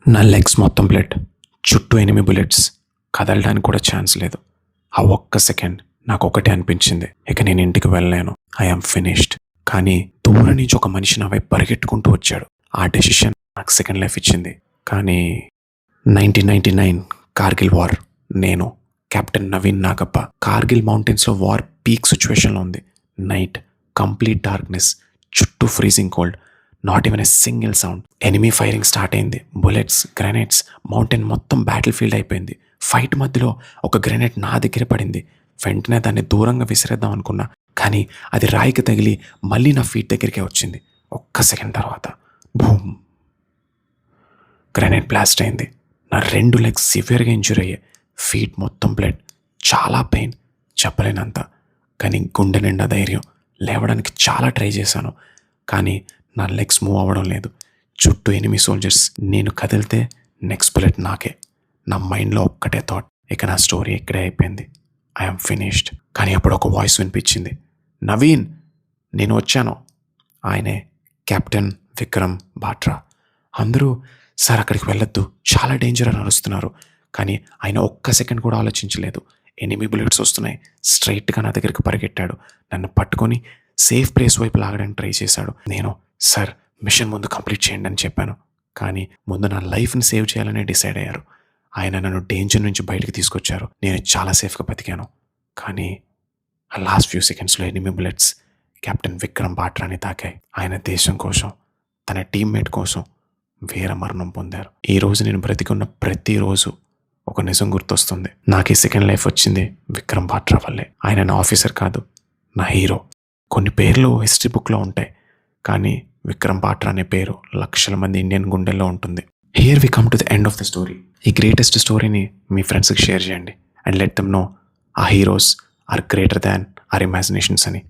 నా లెగ్స్ మొత్తం బ్లడ్, చుట్టూ 8 బుల్లెట్స్, కదలడానికి కూడా ఛాన్స్ లేదు. ఆ ఒక్క సెకండ్ నాకు ఒకటే అనిపించింది, ఇక నేను ఇంటికి వెళ్ళలేను, ఐఎమ్ ఫినిష్డ్. కానీ దూరం నుంచి ఒక మనిషి నా వైపు పరిగెట్టుకుంటూ వచ్చాడు. ఆ డెసిషన్ నాకు సెకండ్ లైఫ్ ఇచ్చింది. కానీ 1999 కార్గిల్ వార్. నేను కెప్టెన్ నవీన్ నాగప్ప. కార్గిల్ మౌంటైన్స్లో వార్ పీక్ సిచ్యువేషన్లో ఉంది. నైట్, కంప్లీట్ డార్క్నెస్, చుట్టూ freezing cold, not even a single sound. Enemy firing start అయింది. బుల్లెట్స్, గ్రెనేడ్స్, మౌంటైన్ మొత్తం బ్యాటిల్ ఫీల్డ్ అయిపోయింది. ఫైట్ మధ్యలో ఒక గ్రెనేడ్ నా దగ్గర పడింది. వెంటనే దాన్ని దూరంగా విసిరేద్దాం అనుకున్నా, కానీ అది రాయికి తగిలి మళ్ళీ నా ఫీట్ దగ్గరికే వచ్చింది. ఒక్క సెకండ్ తర్వాత బూమ్, గ్రెనేడ్ బ్లాస్ట్ అయింది. నా 2 లెగ్స్ సివియర్గా ఇంజూర్ అయ్యాయి. ఫీట్ మొత్తం బ్లడ్, చాలా పెయిన్, చెప్పలేనంత. కానీ గుండె నిండా ధైర్యం. లేవడానికి చాలా ట్రై చేశాను, కానీ నా లెగ్స్ మూవ్ అవ్వడం లేదు. చుట్టూ 8 సోల్జర్స్. నేను కదిలితే నెక్స్ట్ బుల్లెట్ నాకే. నా మైండ్లో ఒక్కటే థాట్, ఇక నా స్టోరీ ఇక్కడే అయిపోయింది, ఐఎమ్ ఫినిష్డ్. కానీ అప్పుడు ఒక వాయిస్ వినిపించింది, నవీన్ నేను వచ్చాను. ఆయనే కెప్టెన్ విక్రమ్ బాట్రా. అందరూ సార్ అక్కడికి వెళ్ళొద్దు, చాలా డేంజర్ అని అరుస్తున్నారు. కానీ ఆయన ఒక్క సెకండ్ కూడా ఆలోచించలేదు. 8 బుల్లెట్స్ వస్తున్నాయి. స్ట్రైట్గా నా దగ్గరికి పరిగెట్టాడు. నన్ను పట్టుకొని సేఫ్ ప్లేస్ వైపు లాగడానికి ట్రై చేశాడు. నేను సార్ మిషన్ ముందు కంప్లీట్ చేయండి అని చెప్పాను. కానీ ముందు నా లైఫ్ని సేవ్ చేయాలని డిసైడ్ అయ్యారు. ఆయన నన్ను డేంజర్ నుంచి బయటకు తీసుకొచ్చారు. నేను చాలా సేఫ్గా బతికాను. కానీ ఆ లాస్ట్ ఫ్యూ సెకండ్స్లో 8 బుల్లెట్స్ కెప్టెన్ విక్రమ్ బాట్రాని తాకాయి. ఆయన దేశం కోసం, తన టీమ్మేట్ కోసం వీర మరణం పొందారు. ఈరోజు నేను బ్రతికున్న ప్రతిరోజు ఒక నిజం గుర్తొస్తుంది. నాకు ఈ సెకండ్ లైఫ్ వచ్చింది విక్రమ్ బాట్రా వల్లే. ఆయన నా ఆఫీసర్ కాదు, నా హీరో. కొన్ని పేర్లు హిస్టరీ బుక్లో ఉంటాయి, కానీ విక్రమ్ బాట్రా అనే పేరు లక్షల మంది ఇండియన్ గుండెల్లో ఉంటుంది. Here we come to the end of the story. ఈ గ్రేటెస్ట్ స్టోరీని మీ ఫ్రెండ్స్కి షేర్ చేయండి అండ్ లెట్ దెమ్ నో ఆ heroes are greater than our imaginations అని.